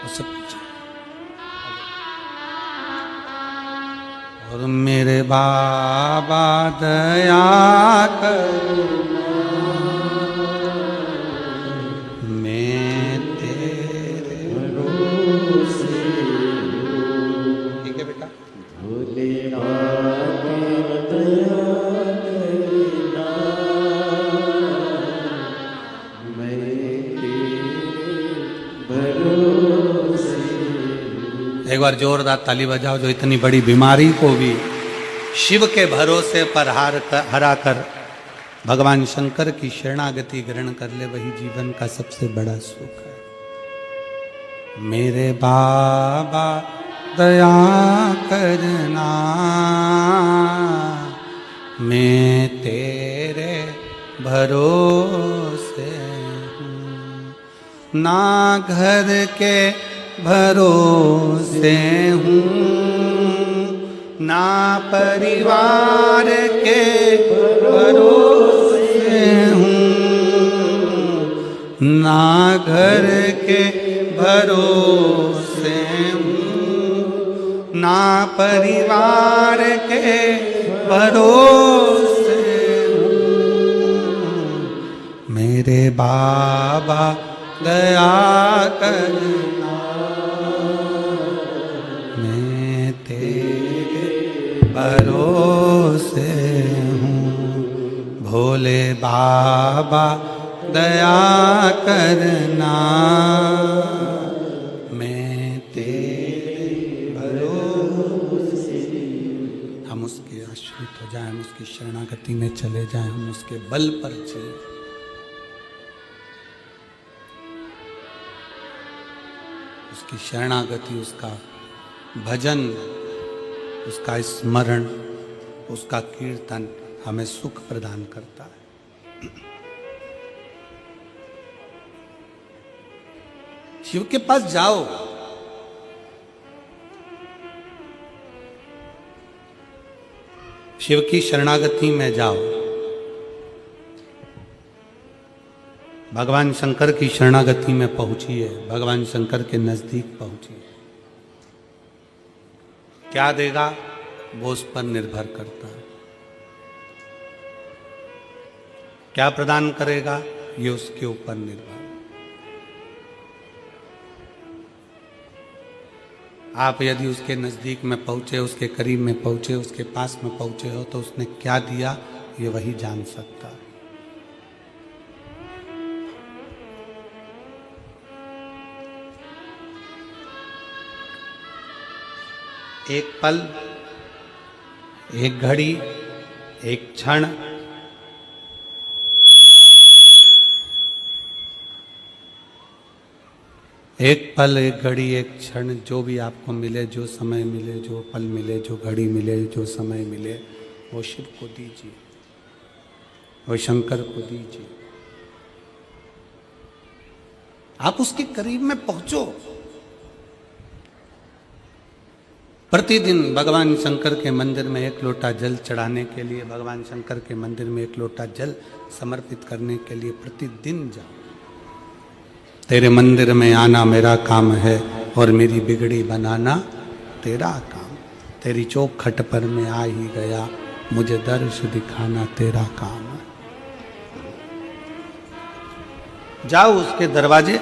Speaker 1: उससे पूछे। और मेरे बाबा दया करना, मैं तेरे भरोसे बार जोरदार ताली बजाओ जो इतनी बड़ी बीमारी को भी शिव के भरोसे पर हरा कर भगवान शंकर की शरणागति ग्रहण कर ले, वही जीवन का सबसे बड़ा सुख है। मेरे बाबा दया करना, मैं तेरे भरोसे हूँ, ना घर के भरोसे हूँ, ना परिवार के भरोसे हूँ, ना घर के भरोसे हूँ, ना परिवार के भरोसे हूँ। मेरे बाबा दया करना, मैं तेरे भरोसे हूँ। भोले बाबा दया करना, मैं तेरे भरोसे। हम उसके आश्रित हो जाएं, हम उसकी शरणागति में चले जाएं, हम उसके बल पर चलें। उसकी शरणागति, उसका भजन, उसका स्मरण, उसका कीर्तन हमें सुख प्रदान करता है। शिव के पास जाओ, शिव की शरणागति में जाओ, भगवान शंकर की शरणागति में पहुंचिए, भगवान शंकर के नजदीक पहुंचिए। क्या देगा वो उस पर निर्भर करता है, क्या प्रदान करेगा ये उसके ऊपर निर्भर। आप यदि उसके नजदीक में पहुंचे, उसके करीब में पहुंचे, उसके पास में पहुंचे हो, तो उसने क्या दिया ये वही जान सकता है। एक पल, एक घड़ी, एक क्षण, एक पल, एक घड़ी, एक क्षण, जो भी आपको मिले, जो समय मिले, जो पल मिले, जो घड़ी मिले, जो समय मिले, वो शिव को दीजिए, वो शंकर को दीजिए। आप उसके करीब में पहुंचो। प्रतिदिन भगवान शंकर के मंदिर में एक लोटा जल चढ़ाने के लिए, भगवान शंकर के मंदिर में एक लोटा जल समर्पित करने के लिए प्रतिदिन जाओ। तेरे मंदिर में आना मेरा काम है और मेरी बिगड़ी बनाना तेरा काम। तेरी चौखट पर मैं आ ही गया, मुझे दर्श दिखाना तेरा काम है। जाओ उसके दरवाजे,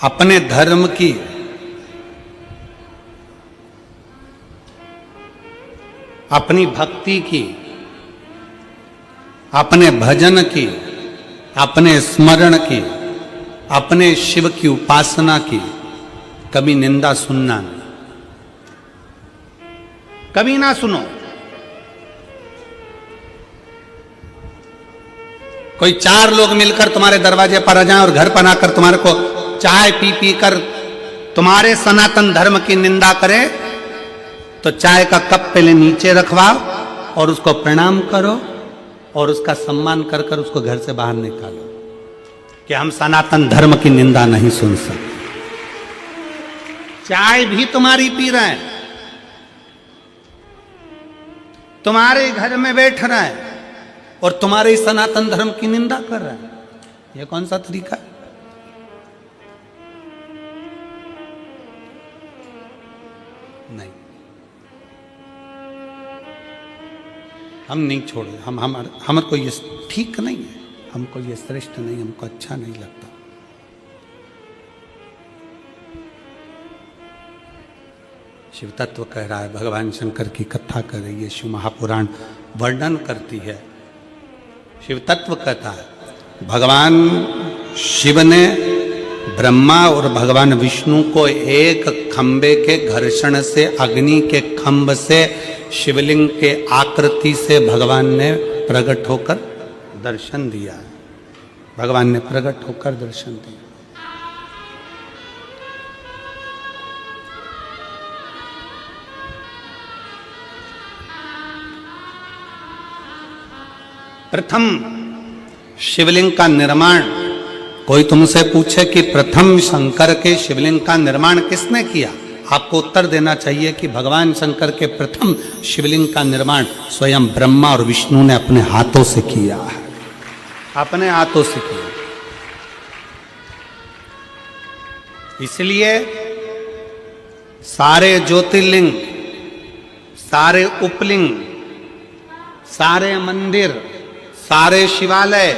Speaker 1: अपने धर्म की, अपनी भक्ति की, अपने भजन की, अपने स्मरण की, अपने शिव की उपासना की कभी निंदा सुनना नहीं, कभी ना सुनो। कोई चार लोग मिलकर तुम्हारे दरवाजे पर आ जाएं और घर पर आकर तुम्हारे को चाय पी पी कर तुम्हारे सनातन धर्म की निंदा करे, तो चाय का कप पहले नीचे रखवाओ और उसको प्रणाम करो और उसका सम्मान कर कर उसको घर से बाहर निकालो कि हम सनातन धर्म की निंदा नहीं सुन सकते। चाय भी तुम्हारी पी रहा है, तुम्हारे घर में बैठ रहा है और तुम्हारे सनातन धर्म की निंदा कर रहा है। यह कौन सा तरीका है? नहीं, हम नहीं छोड़े। हमको ये ठीक नहीं है, हमको ये श्रेष्ठ नहीं, हमको अच्छा नहीं लगता। शिव तत्व कह रहा है, भगवान शंकर की कथा कर रही है, शिव महापुराण वर्णन करती है। शिव तत्व कहता है भगवान शिव ने ब्रह्मा और भगवान विष्णु को एक खंबे के घर्षण से, अग्नि के खंभ से, शिवलिंग के आकृति से भगवान ने प्रकट होकर दर्शन दिया। भगवान ने प्रकट होकर दर्शन दिया। प्रथम शिवलिंग का निर्माण, कोई तुमसे पूछे कि प्रथम शंकर के शिवलिंग का निर्माण किसने किया, आपको उत्तर देना चाहिए कि भगवान शंकर के प्रथम शिवलिंग का निर्माण स्वयं ब्रह्मा और विष्णु ने अपने हाथों से किया है, अपने हाथों से किया। इसलिए सारे ज्योतिर्लिंग, सारे उपलिंग, सारे मंदिर, सारे शिवालय,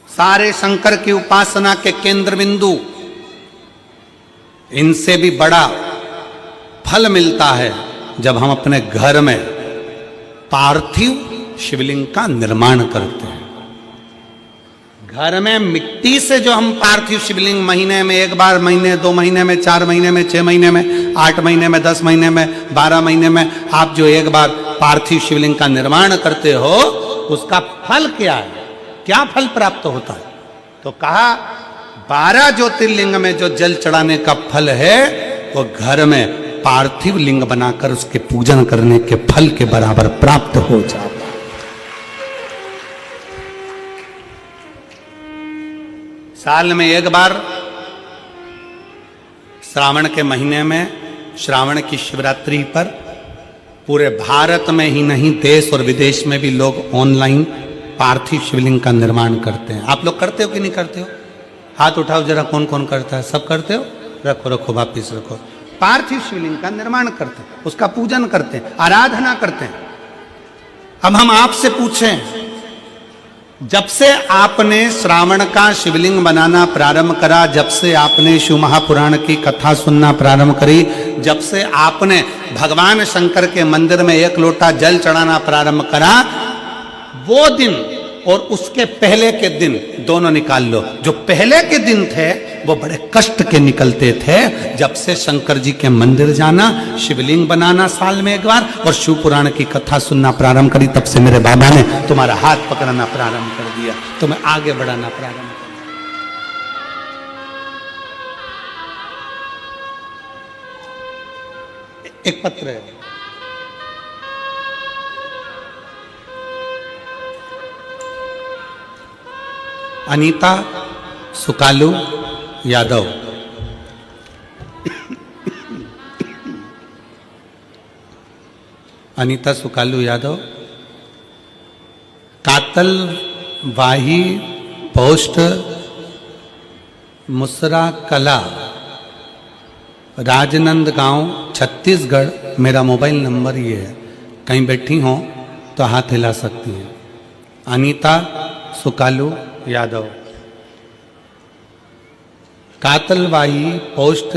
Speaker 1: सारे शंकर की उपासना के केंद्र बिंदु, इनसे भी बड़ा फल मिलता है जब हम अपने घर में पार्थिव शिवलिंग का निर्माण करते हैं। घर में मिट्टी से जो हम पार्थिव शिवलिंग महीने में एक बार, महीने 2 महीने में, 4 महीने में, 6 महीने में, 8 महीने में, 10 महीने में, 12 महीने में आप जो एक बार पार्थिव शिवलिंग का निर्माण करते हो, उसका फल क्या है, क्या फल प्राप्त होता है? तो कहा 12 ज्योतिर्लिंग में जो जल चढ़ाने का फल है वो घर में पार्थिव लिंग बनाकर उसके पूजन करने के फल के बराबर प्राप्त हो जाता है। साल में एक बार श्रावण के महीने में, श्रावण की शिवरात्रि पर पूरे भारत में ही नहीं, देश और विदेश में भी लोग ऑनलाइन पार्थिव शिवलिंग का निर्माण करते हैं। आप लोग करते हो कि नहीं करते हो? हाथ उठाओ जरा, कौन कौन करता है? सब करते हो? रखो रखो, वापिस रखो। पार्थिव शिवलिंग का निर्माण करते हैं, उसका पूजन करते हैं, आराधना करते हैं। अब हम आपसे पूछें, जब से आपने श्रावण का शिवलिंग बनाना प्रारंभ करा, जब से आपने शिव महापुराण की कथा सुनना प्रारंभ करी, जब से आपने भगवान शंकर के मंदिर में 1 लोटा जल चढ़ाना प्रारंभ करा, वो दिन और उसके पहले के दिन दोनों निकाल लो। जो पहले के दिन थे वो बड़े कष्ट के निकलते थे। जब से शंकर जी के मंदिर जाना, शिवलिंग बनाना साल में एक बार और शिव पुराण की कथा सुनना प्रारंभ करी, तब से मेरे बाबा ने तुम्हारा हाथ पकड़ना प्रारंभ कर दिया, तुम्हें आगे बढ़ाना प्रारंभ कर दिया। एक पत्र है, अनीता सुकालू यादव। अनीता सुकालू यादव, कातलवाही पोस्ट, मुसरा कला, राजनंद गांव, छत्तीसगढ़। मेरा मोबाइल नंबर ये है, कहीं बैठी हो तो हाथ हिला सकती हैं। अनीता सुकालू यादव, कातलवाही पोस्ट,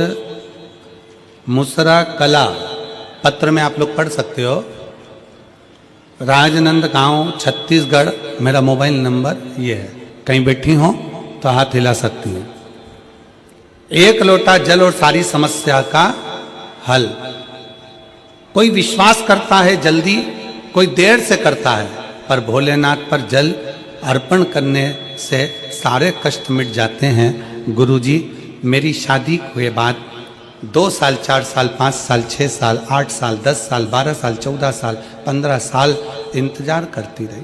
Speaker 1: मुसरा कला। पत्र में आप लोग पढ़ सकते हो। राजनंद गांव, छत्तीसगढ़। मेरा मोबाइल नंबर ये है, कहीं बैठी हो तो हाथ हिला सकती हैं। 1 लोटा जल और सारी समस्या का हल। कोई विश्वास करता है जल्दी, कोई देर से करता है, पर भोलेनाथ पर जल अर्पण करने से सारे कष्ट मिट जाते हैं। गुरुजी, मेरी शादी हुए बाद 2 साल, 4 साल, 5 साल, 6 साल, 8 साल, 10 साल, 12 साल, 14 साल, 15 साल इंतजार करती रही।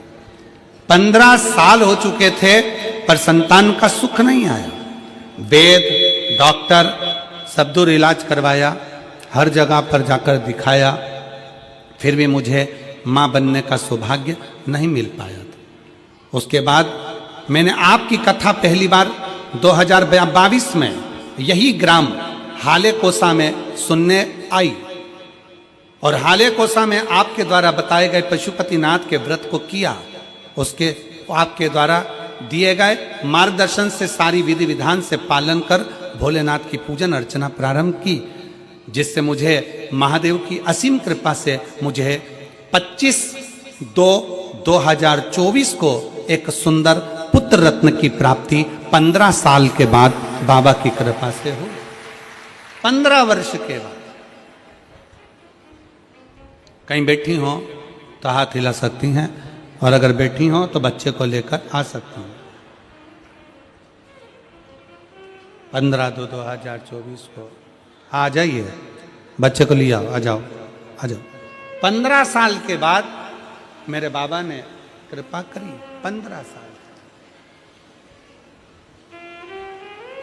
Speaker 1: 15 साल हो चुके थे पर संतान का सुख नहीं आया। वेद, डॉक्टर, सब दूर इलाज करवाया, हर जगह पर जाकर दिखाया, फिर भी मुझे माँ बनने का सौभाग्य नहीं मिल पाया था। उसके बाद मैंने आपकी कथा पहली बार 2022 में यही ग्राम हाले कोसा में सुनने आई और हाले कोसा में आपके द्वारा बताए गए पशुपतिनाथ के व्रत को किया। उसके आपके द्वारा दिए गए मार्गदर्शन से सारी विधि विधान से पालन कर भोलेनाथ की पूजन अर्चना प्रारंभ की, जिससे मुझे महादेव की असीम कृपा से मुझे 25/2/2024 को एक सुंदर पुत्र रत्न की प्राप्ति 15 साल के बाद बाबा की कृपा से हुई। 15 वर्ष के बाद। कहीं बैठी हो तो हाथ हिला सकती हैं, और अगर बैठी हो तो बच्चे को लेकर आ सकती हैं। 15/2/2024 को आ जाइए, बच्चे को ले आओ, आ जाओ आ जाओ। 15 साल के बाद मेरे बाबा ने कृपा करी। 15 साल।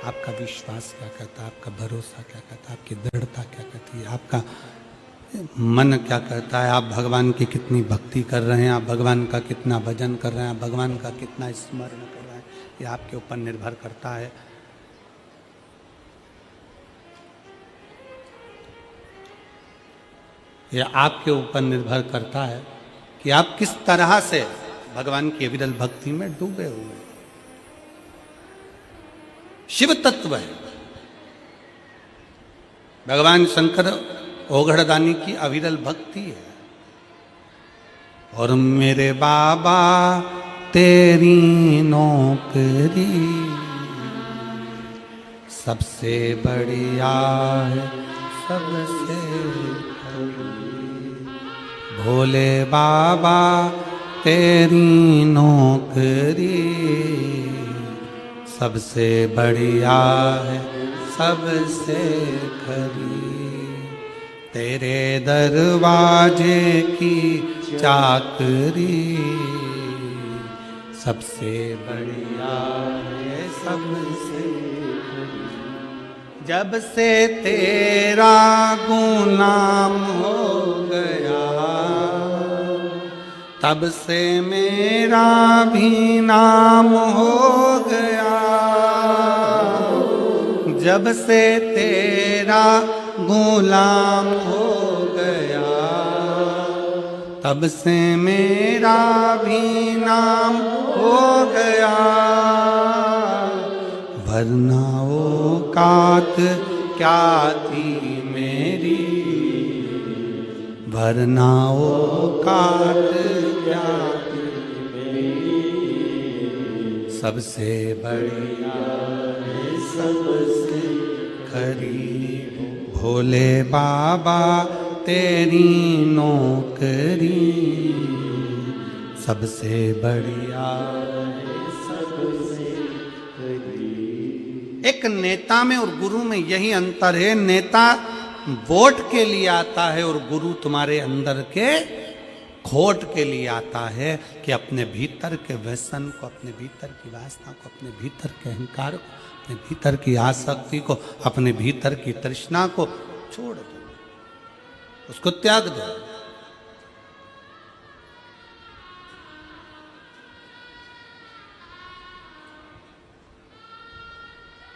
Speaker 1: आपका विश्वास क्या कहता है, आपका भरोसा क्या कहता है, आपकी दृढ़ता क्या कहती है, आपका मन क्या कहता है, आप भगवान की कितनी भक्ति कर रहे हैं, आप भगवान का कितना भजन कर रहे हैं, आप भगवान का कितना स्मरण कर रहे हैं, ये आपके ऊपर निर्भर करता है। यह आपके ऊपर निर्भर करता है कि आप किस तरह से भगवान की अविरल भक्ति में डूबे हुए हैं। शिव तत्व है। भगवान शंकर ओघड़दानी की अविरल भक्ति है। और मेरे बाबा तेरी नौकरी सबसे बढ़िया है, सबसे भोले बाबा तेरी नौकरी सबसे बढ़िया है, सबसे खरी। तेरे दरवाजे की चाकरी सबसे बढ़िया है, सबसे खरी। जब से तेरा गुलाम हो गया, तब से मेरा भी नाम हो गया। जब से तेरा गुलाम हो गया, तब से मेरा भी नाम हो गया। वरना औकात क्या थी मेरी, वरना औकात क्या थी मेरी, सबसे बढ़िया है, सबसे खरी। भोले बाबा तेरी नौकरी सबसे बढ़िया है, सबसे खरी। एक नेता में और गुरु में यही अंतर है। नेता वोट के लिए आता है और गुरु तुम्हारे अंदर के खोट के लिए आता है कि अपने भीतर के व्यसन को, अपने भीतर की वासना को, अपने भीतर के अहंकार को, अपने भीतर की आसक्ति को, अपने भीतर की तृष्णा को छोड़ दो, उसको त्याग दो।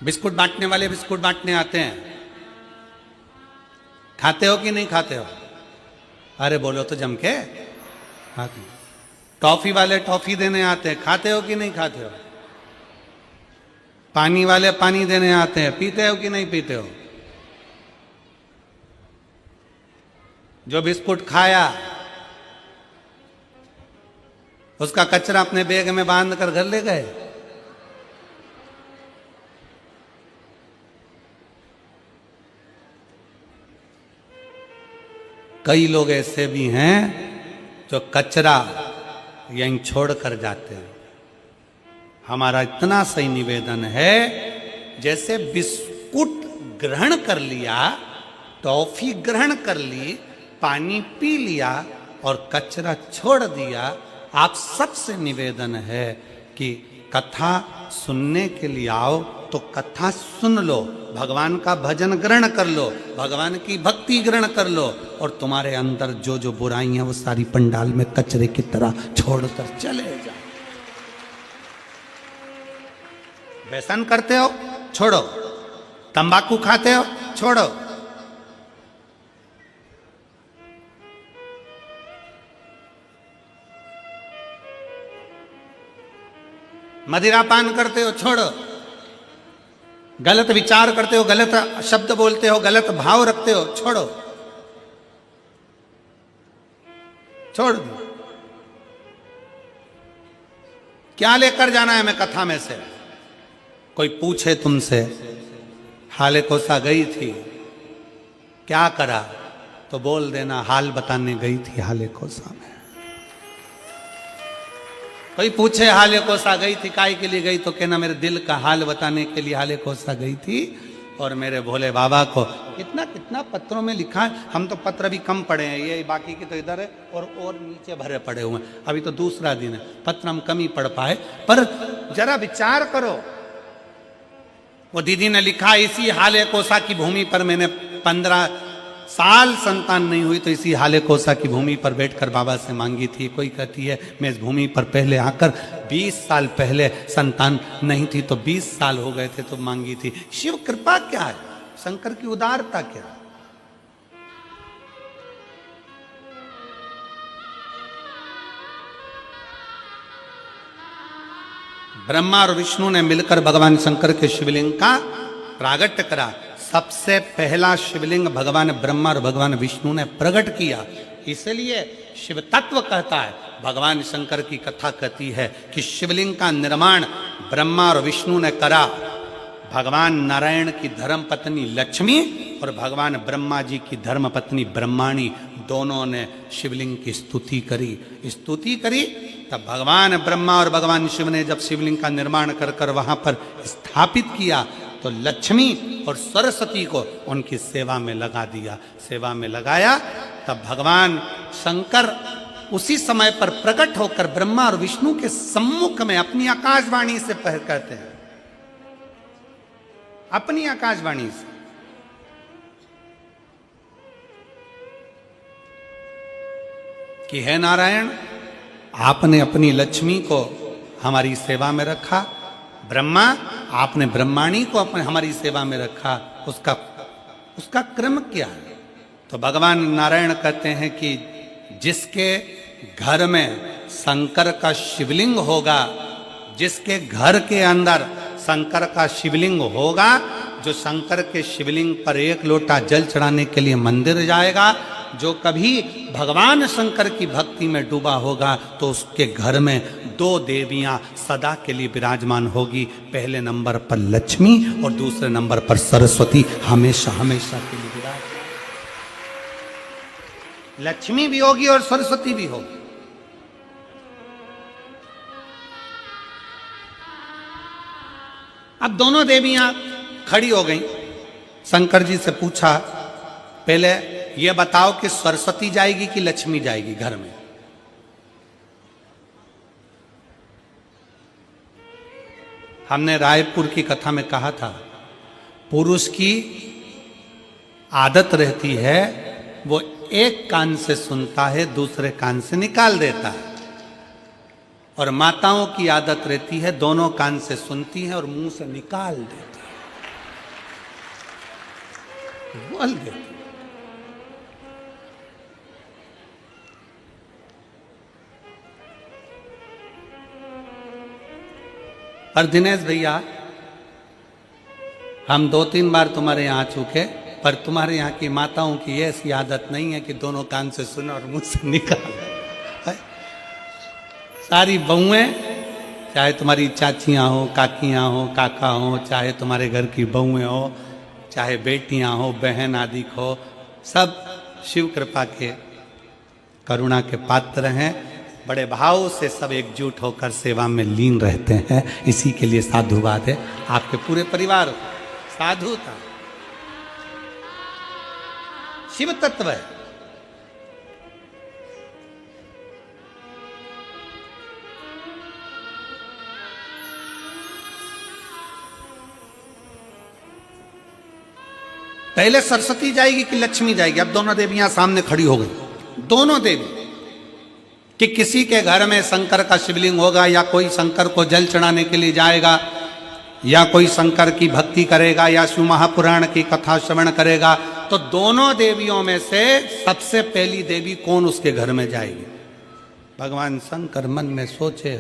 Speaker 1: बिस्कुट बांटने वाले बिस्कुट बांटने आते हैं, खाते हो कि नहीं खाते हो? अरे बोलो तो जम के। खाते। टॉफी वाले टॉफी देने आते हैं, खाते हो कि नहीं खाते हो? पानी वाले पानी देने आते हैं, पीते हो कि नहीं पीते हो? जो बिस्कुट खाया उसका कचरा अपने बैग में बांध कर घर ले गए। कई लोग ऐसे भी हैं जो कचरा यहीं छोड़ कर जाते हैं। हमारा इतना सही निवेदन है, जैसे बिस्कुट ग्रहण कर लिया, टॉफी ग्रहण कर ली, पानी पी लिया और कचरा छोड़ दिया, आप सबसे निवेदन है कि कथा सुनने के लिए आओ तो कथा सुन लो, भगवान का भजन ग्रहण कर लो, भगवान की भक्ति ग्रहण कर लो, और तुम्हारे अंदर जो जो बुराई है वो सारी पंडाल में कचरे की तरह छोड़कर चले जाओ। व्यसन करते हो, छोड़ो। तंबाकू खाते हो, छोड़ो। मदिरा पान करते हो, छोड़ो। गलत विचार करते हो, गलत शब्द बोलते हो, गलत भाव रखते हो, छोड़ो, छोड़ दो। क्या लेकर जाना है मैं कथा में से? कोई पूछे तुमसे हाले कोसा गई थी, क्या करा, तो बोल देना हाल बताने गई थी हाले कोसा में। कोई पूछे हाले कोसा गई थी, काय के लिए गई, तो कहना मेरे दिल का हाल बताने के लिए हाले कोसा गई थी। और मेरे भोले बाबा को कितना कितना पत्रों में लिखा है। हम तो पत्र भी कम पढ़े हैं, ये बाकी की तो इधर है और नीचे भरे पड़े हुए हैं। अभी तो दूसरा दिन है, पत्र हम कम ही पढ़ पाए। पर जरा विचार करो, वो दीदी ने लिखा इसी हाले कोसा की भूमि पर मैंने 15 साल संतान नहीं हुई, तो इसी हाले कोसा की भूमि पर बैठकर बाबा से मांगी थी। कोई कहती है मैं इस भूमि पर पहले आकर 20 साल पहले संतान नहीं थी, तो 20 साल हो गए थे तो मांगी थी। शिव कृपा क्या है, शंकर की उदारता क्या है? ब्रह्मा और विष्णु ने मिलकर भगवान शंकर के शिवलिंग का प्रागट्य करा। सबसे पहला शिवलिंग भगवान ब्रह्मा और भगवान विष्णु ने प्रकट किया। इसलिए शिव तत्व कहता है, भगवान शंकर की कथा कहती है कि शिवलिंग का निर्माण ब्रह्मा और विष्णु ने करा। भगवान नारायण की धर्म पत्नी लक्ष्मी और भगवान ब्रह्मा जी की धर्म पत्नी ब्रह्माणी दोनों ने शिवलिंग की स्तुति करी। तब भगवान ब्रह्मा और भगवान शिव ने जब शिवलिंग का निर्माण कर कर वहां पर स्थापित किया, तो लक्ष्मी और सरस्वती को उनकी सेवा में लगा दिया। सेवा में लगाया, तब भगवान शंकर उसी समय पर प्रकट होकर ब्रह्मा और विष्णु के सम्मुख में अपनी आकाशवाणी से कहते हैं, अपनी आकाशवाणी से, कि हे नारायण, आपने अपनी लक्ष्मी को हमारी सेवा में रखा, ब्रह्मा आपने ब्रह्माणी को अपने हमारी सेवा में रखा, उसका क्रम क्या है? तो भगवान नारायण कहते हैं कि जिसके घर में शंकर का शिवलिंग होगा, जिसके घर के अंदर शंकर का शिवलिंग होगा, जो शंकर के शिवलिंग पर 1 लोटा जल चढ़ाने के लिए मंदिर जाएगा, जो कभी भगवान शंकर की भक्ति में डूबा होगा, तो उसके घर में 2 देवियां सदा के लिए विराजमान होगी। पहले नंबर पर लक्ष्मी और दूसरे नंबर पर सरस्वती, हमेशा हमेशा के लिए विराजमान। लक्ष्मी भी होगी और सरस्वती भी होगी। अब दोनों देवियां खड़ी हो गई। शंकर जी से पूछा, पहले ये बताओ कि सरस्वती जाएगी कि लक्ष्मी जाएगी घर में? हमने रायपुर की कथा में कहा था, पुरुष की आदत रहती है वो एक कान से सुनता है, दूसरे कान से निकाल देता है, और माताओं की आदत रहती है दोनों कान से सुनती है और मुंह से निकाल देती है, बोल देती है। पर दिनेश भैया, हम 2-3 बार तुम्हारे यहाँ आ चुके, पर तुम्हारे यहाँ की माताओं की ऐसी आदत नहीं है कि दोनों कान से सुने और मुंह से निकाले। सारी बहुएं, चाहे तुम्हारी चाचियाँ हो, काकियाँ हो, काका हो, चाहे तुम्हारे घर की बहुएं हो, चाहे बेटियाँ हो, बहन आदि हो, सब शिव कृपा के करुणा के पात्र हैं। बड़े भाव से सब एकजुट होकर सेवा में लीन रहते हैं। इसी के लिए साधुवाद है आपके पूरे परिवार को। साधुता शिव तत्व है। पहले सरस्वती जाएगी कि लक्ष्मी जाएगी? अब दोनों देवियां सामने खड़ी हो गई। दोनों देवी कि किसी के घर में शंकर का शिवलिंग होगा, या कोई शंकर को जल चढ़ाने के लिए जाएगा, या कोई शंकर की भक्ति करेगा, या शिव महापुराण की कथा श्रवण करेगा, तो दोनों देवियों में से सबसे पहली देवी कौन उसके घर में जाएगी? भगवान शंकर मन में सोचे,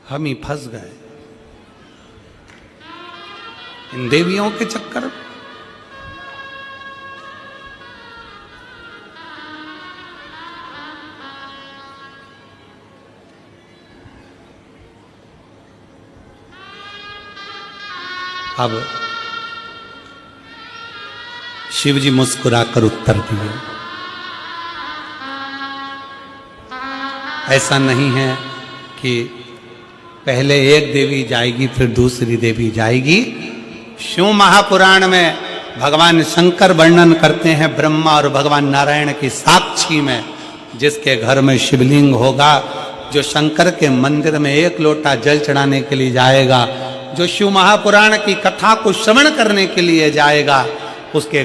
Speaker 1: हम ही फंस गए। इन देवियों के चक्कर में। अब शिव जी मुस्कुराकर उत्तर दिए, ऐसा नहीं है कि पहले एक देवी जाएगी फिर दूसरी देवी जाएगी। शिव महापुराण में भगवान शंकर वर्णन करते हैं ब्रह्मा और भगवान नारायण की साक्षी में, जिसके घर में शिवलिंग होगा, जो शंकर के मंदिर में एक लोटा जल चढ़ाने के लिए जाएगा, जो शिव महापुराण की कथा को श्रवण करने के लिए जाएगा, उसके